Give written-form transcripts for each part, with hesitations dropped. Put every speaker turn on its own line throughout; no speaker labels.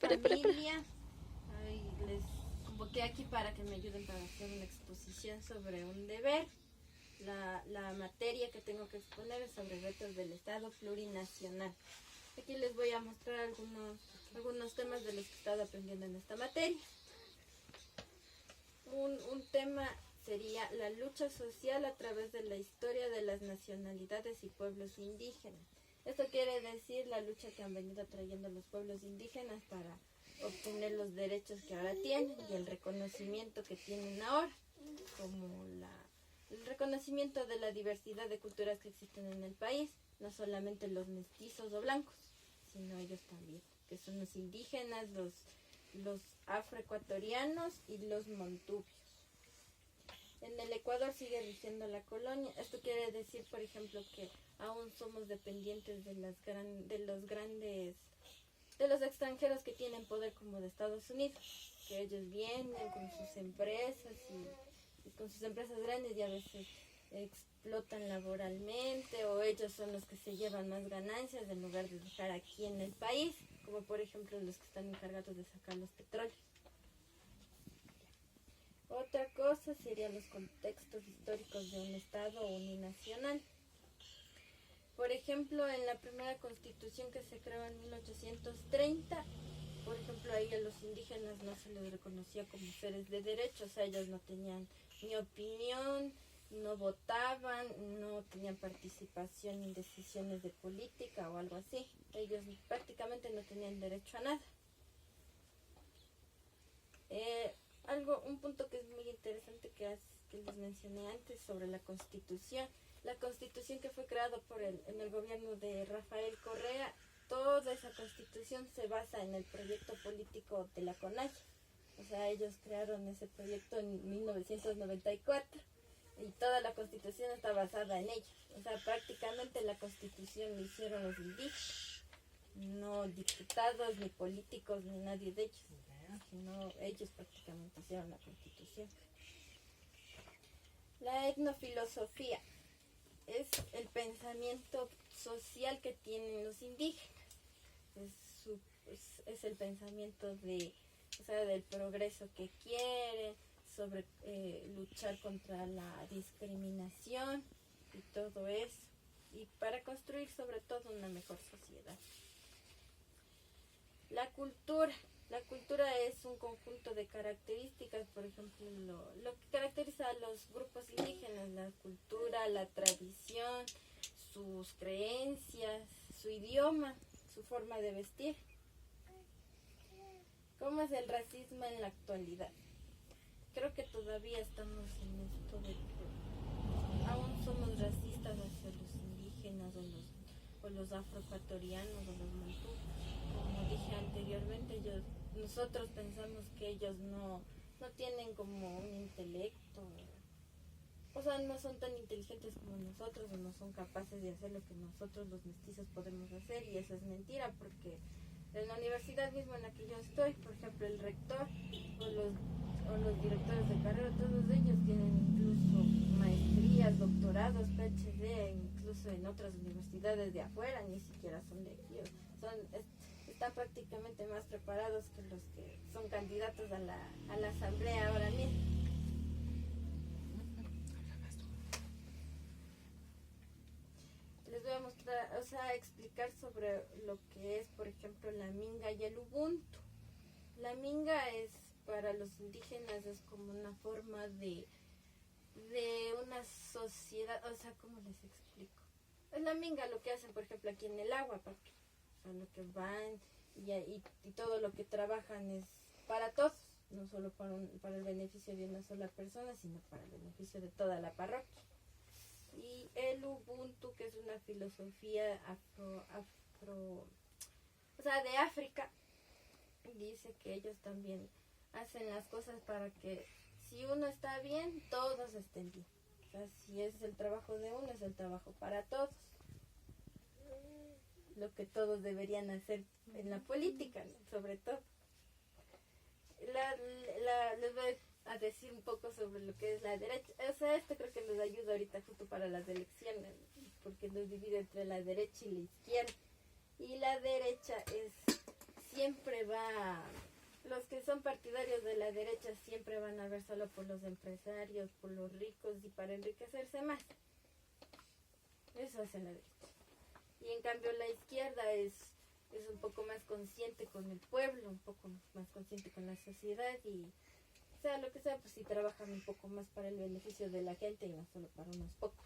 familia. Ay, les convoqué aquí para que me ayuden para hacer una exposición sobre un deber. La materia que tengo que exponer es sobre retos del Estado plurinacional. Aquí les voy a mostrar algunos temas de los que he estado aprendiendo en esta materia. Un tema sería la lucha social a través de la historia de las nacionalidades y pueblos indígenas. Esto quiere decir la lucha que han venido trayendo los pueblos indígenas para obtener los derechos que ahora tienen y el reconocimiento que tienen ahora, como el reconocimiento de la diversidad de culturas que existen en el país, no solamente los mestizos o blancos, sino ellos también, que son los indígenas, los afroecuatorianos y los montubios. En el Ecuador sigue rigiendo la colonia. Esto quiere decir, por ejemplo, que aún somos dependientes de los extranjeros que tienen poder, como de Estados Unidos, que ellos vienen con sus empresas y con sus empresas grandes y a veces explotan laboralmente, o ellos son los que se llevan más ganancias en lugar de dejar aquí en el país, como por ejemplo los que están encargados de sacar los petróleos. Otra cosa serían los contextos históricos de un Estado uninacional. Por ejemplo, en la primera constitución que se creó en 1830, por ejemplo, ahí a los indígenas no se les reconocía como seres de derecho, o sea, ellos no tenían ni opinión, no votaban, no tenían participación en decisiones de política o algo así. Ellos prácticamente no tenían derecho a nada. Un punto que es muy interesante que les mencioné antes sobre la Constitución. La Constitución que fue creada en el gobierno de Rafael Correa, toda esa Constitución se basa en el proyecto político de la CONAIE. O sea, ellos crearon ese proyecto en 1994 y toda la Constitución está basada en ella. O sea, prácticamente la Constitución la hicieron los indígenas, no diputados, ni políticos, ni nadie de ellos, sino ellos prácticamente hicieron la Constitución. La etnofilosofía es el pensamiento social que tienen los indígenas. Es el pensamiento del progreso que quieren, sobre luchar contra la discriminación y todo eso, y para construir sobre todo una mejor sociedad. La cultura es un conjunto de características, por ejemplo, lo que caracteriza a los grupos indígenas: la cultura, la tradición, sus creencias, su idioma, su forma de vestir. ¿Cómo es el racismo en la actualidad? Creo que todavía estamos en esto de que aún somos racistas hacia los indígenas o los afroecuatorianos o los montubios. Como dije anteriormente, nosotros pensamos que ellos no tienen como un intelecto, o sea, no son tan inteligentes como nosotros, o no son capaces de hacer lo que nosotros los mestizos podemos hacer, y eso es mentira, porque en la universidad misma en la que yo estoy, por ejemplo, el rector o los directores de carrera, todos ellos tienen incluso maestrías, doctorados, PhD, incluso en otras universidades de afuera, ni siquiera son de aquí, están prácticamente más preparados que los que son candidatos a la asamblea ahora mismo. Les voy a mostrar, explicar sobre lo que es, por ejemplo, la minga y el ubuntu. La minga es, para los indígenas, es como una forma de una sociedad, o sea, ¿cómo les explico? Es la minga lo que hacen, por ejemplo, aquí en el agua, porque lo que van y todo lo que trabajan es para todos, no solo para el beneficio de una sola persona, sino para el beneficio de toda la parroquia. Y el ubuntu, que es una filosofía de África, dice que ellos también hacen las cosas para que si uno está bien, todos estén bien. O sea, si es el trabajo de uno, es el trabajo para todos. Lo que todos deberían hacer en la política, ¿no? Sobre todo. Les voy a decir un poco sobre lo que es la derecha. O sea, esto creo que nos ayuda ahorita justo para las elecciones, porque nos divide entre la derecha y la izquierda. Y la derecha es siempre los que son partidarios de la derecha siempre van a ver solo por los empresarios, por los ricos y para enriquecerse más. Eso hace la derecha. Y en cambio la izquierda es un poco más consciente con el pueblo, un poco más consciente con la sociedad y sea lo que sea, pues sí trabajan un poco más para el beneficio de la gente y no solo para unos pocos.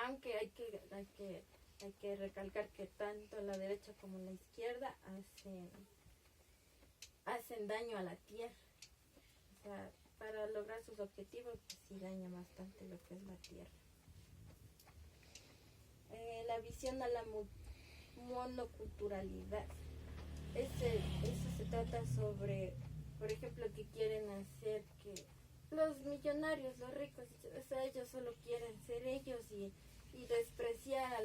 Aunque hay que recalcar que tanto la derecha como la izquierda hacen daño a la tierra. O sea, para lograr sus objetivos, pues sí daña bastante lo que es la tierra. La visión a la monoculturalidad. Eso se trata sobre, por ejemplo, que quieren hacer que los millonarios, los ricos, o sea, ellos solo quieren ser ellos y despreciar a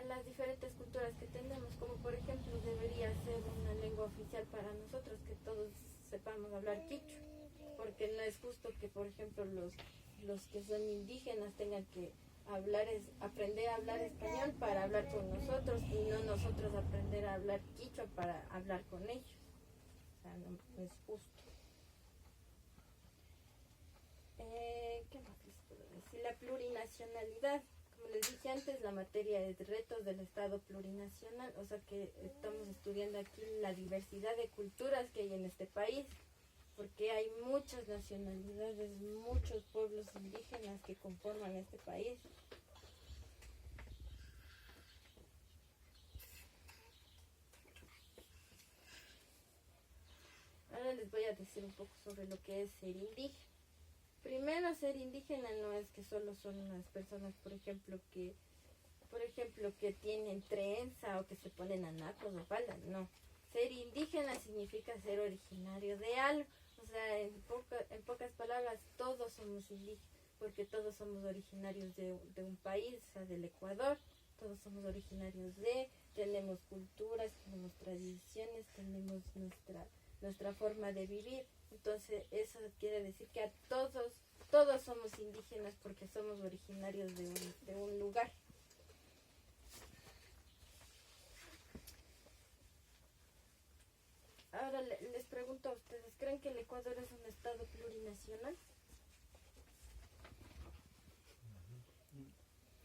las diferentes culturas que tenemos, como por ejemplo debería ser una lengua oficial para nosotros, que todos sepamos hablar quichua, porque no es justo que por ejemplo los que son indígenas tengan que aprender a hablar español para hablar con nosotros y no nosotros aprender a hablar quichua para hablar con ellos. O sea, no es justo. ¿Qué más les puedo decir? La plurinacionalidad. Como les dije antes, la materia es retos del Estado plurinacional, o sea que estamos estudiando aquí la diversidad de culturas que hay en este país, porque hay muchas nacionalidades, muchos pueblos indígenas que conforman este país. Ahora les voy a decir un poco sobre lo que es ser indígena. Primero, ser indígena no es que solo son unas personas, por ejemplo, que tienen trenza o que se ponen anacos o faldas, no. Ser indígena significa ser originario de algo. O sea, en pocas palabras, todos somos indígenas, porque todos somos originarios de un país, o sea, del Ecuador. Todos somos originarios tenemos culturas, tenemos tradiciones, tenemos nuestra forma de vivir. Entonces, eso quiere decir que a todos somos indígenas porque somos originarios de un lugar. Ahora les pregunto a ustedes, ¿creen que el Ecuador es un estado plurinacional?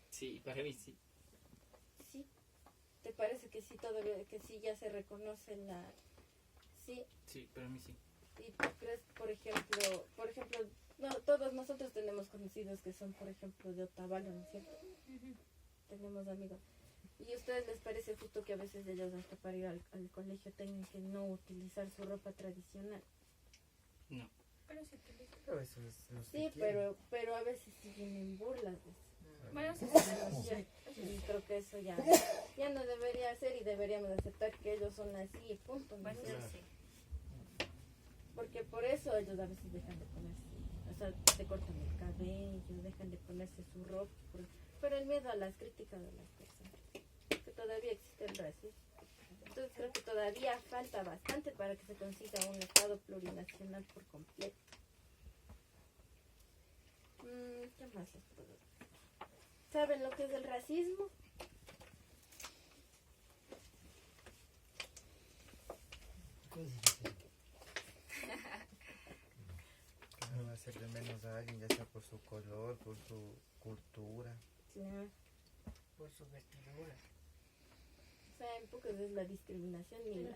Sí, para mí sí.
¿Sí? ¿Te parece que sí, que sí ya se reconoce Sí.
Sí, para mí sí.
¿Y tú crees, por ejemplo, no, todos nosotros tenemos conocidos que son, por ejemplo, de Otavalo, ¿no es cierto? Uh-huh. Tenemos amigos. ¿Y a ustedes les parece justo que a veces ellos hasta para ir al colegio tengan que no utilizar su ropa tradicional?
No.
Pero sí utiliza.
A veces no
Sí, pero a veces siguen en burlas.
Bueno, sí,
y creo que eso ya no debería ser y deberíamos aceptar que ellos son así y punto. ¿No?
Bueno, sí.
Porque por eso ellos a veces dejan de ponerse, o sea, se cortan el cabello, dejan de ponerse su ropa, por el miedo a las críticas de las personas, que todavía existe el racismo. Entonces creo que todavía falta bastante para que se consiga un estado plurinacional por completo. ¿Qué más les puedo decir? ¿Saben lo que es el racismo?
No va a hacer de menos a alguien, ya sea por su color, por su cultura.
Claro.
Por su vestidura.
O sea, en pocas es la discriminación y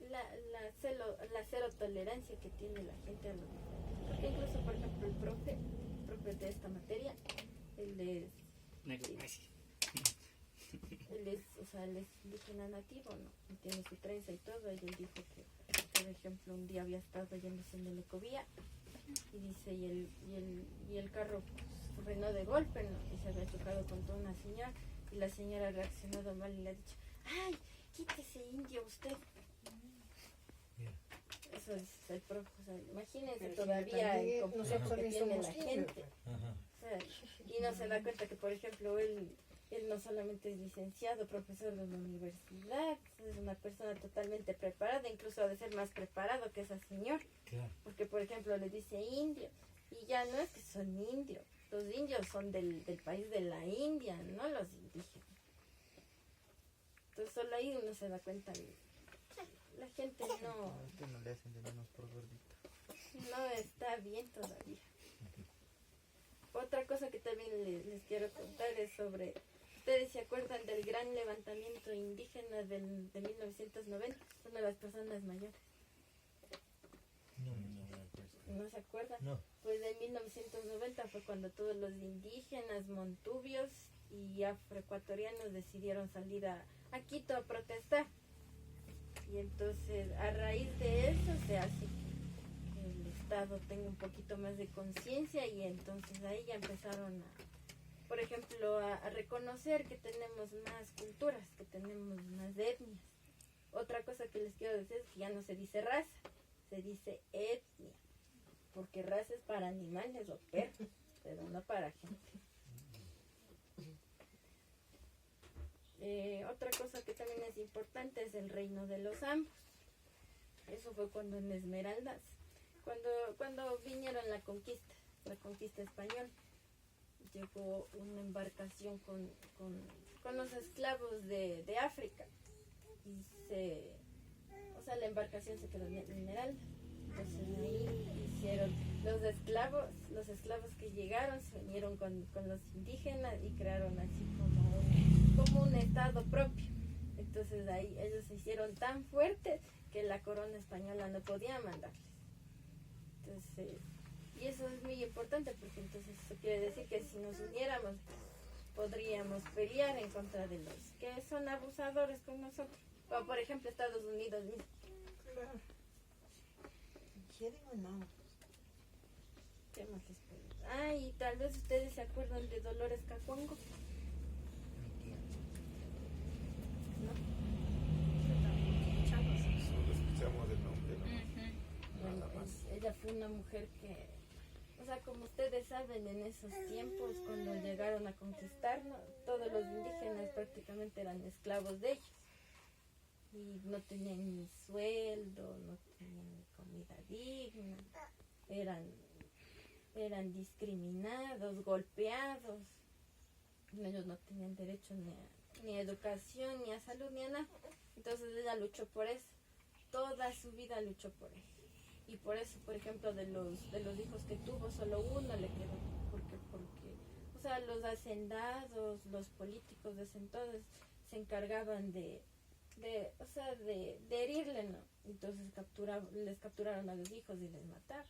la cero tolerancia que tiene la gente a los diferentes. Porque incluso, por ejemplo, el profe de esta materia, él es indígena nativo, ¿no? Y tiene su trenza y todo. Y él dijo que, por ejemplo, un día había estado yéndose en el Ecovía y dice, y el carro pues, frenó de golpe, ¿no? Y se había chocado contra una señora y la señora ha reaccionado mal y le ha dicho, ¡ay, quítese indio usted! Eso es el profe, o sea, imagínense pero todavía el complejo que tiene la gente. O sea, y no se da cuenta que, por ejemplo, él no solamente es licenciado, profesor de una universidad, es una persona totalmente preparada, incluso ha de ser más preparado que esa señora. Claro. Porque, por ejemplo, le dice indio, y ya no es que son indios, los indios son del país de la India, no los indígenas. Entonces solo ahí uno se da cuenta. La gente
A usted no le hacen de menos por gordita.
no está bien todavía. Otra cosa que también les quiero contar es sobre... ¿Ustedes se acuerdan del gran levantamiento indígena de 1990? Son de las personas mayores. ¿No se acuerdan?
No.
Pues en 1990 fue cuando todos los indígenas, montubios y afroecuatorianos decidieron salir a Quito a protestar. Y entonces a raíz de eso se hace que el Estado tenga un poquito más de conciencia y entonces ahí ya empezaron por ejemplo, a reconocer que tenemos más culturas, que tenemos más etnias. Otra cosa que les quiero decir es que ya no se dice raza, se dice etnia, porque raza es para animales o perros, pero no para gente. Otra cosa que también es importante es el reino de los ambos. Eso fue cuando en Esmeraldas, cuando vinieron la conquista española, llegó una embarcación con los esclavos de África y la embarcación se quedó en Esmeralda. Entonces ahí hicieron los esclavos que llegaron se unieron con los indígenas y crearon así como un estado propio. Entonces ahí ellos se hicieron tan fuertes que la corona española no podía mandarles. Entonces, y eso es muy importante porque entonces eso quiere decir que si nos uniéramos podríamos pelear en contra de los que son abusadores con nosotros. O por ejemplo Estados Unidos mismo.
¿Quieren o no?
¿Qué más les puedo decir? Ah, y tal vez ustedes se acuerdan de Dolores Cacuango.
Mi tía.
¿No?
Solo escuchamos el nombre, ¿no?
Bueno,
Nada más.
ella fue una mujer que, como ustedes saben, en esos tiempos, cuando llegaron a conquistarnos, todos los indígenas prácticamente eran esclavos de ellos. Y no tenían ni sueldo, no tenían ni comida digna, eran discriminados, golpeados. Ellos no tenían derecho ni a educación, ni a salud, ni a nada. Entonces ella luchó por eso. Toda su vida luchó por eso. Y por eso, por ejemplo, de los hijos que tuvo, solo uno le quedó. Porque los hacendados, los políticos de ese entonces se encargaban de herirle, ¿no? Entonces les capturaron a los hijos y les mataron.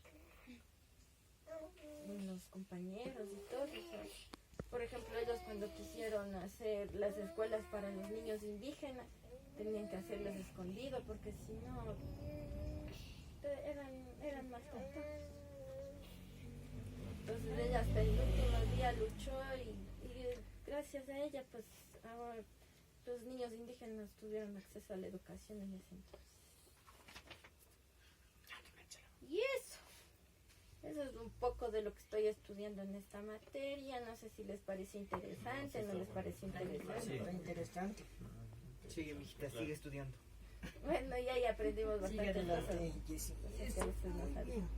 Y los compañeros y todo. Por ejemplo, ellos cuando quisieron hacer las escuelas para los niños indígenas, tenían que hacerlas escondido porque si no eran maltratados. Entonces ella hasta el último día luchó y gracias a ella pues ahora los niños indígenas tuvieron acceso a la educación en ese entonces. Y eso es un poco de lo que estoy estudiando en esta materia. No sé si les parece interesante, no les parece interesante.
Sí, está interesante.
Sigue, mijita, sigue estudiando.
Bueno, ya aprendimos
Sigue
bastante cosas.
adelante, Jessy.
Así que a veces no sabemos.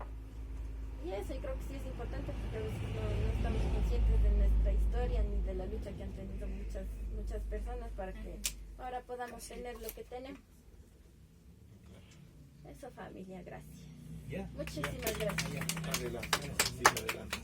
Y eso, y creo que sí es importante porque a veces no estamos conscientes de nuestra historia ni de la lucha que han tenido muchas personas para que ahora podamos tener lo que tenemos. Eso, familia, gracias.
Ya.
Muchísimas gracias.
Adelante, sigue adelante.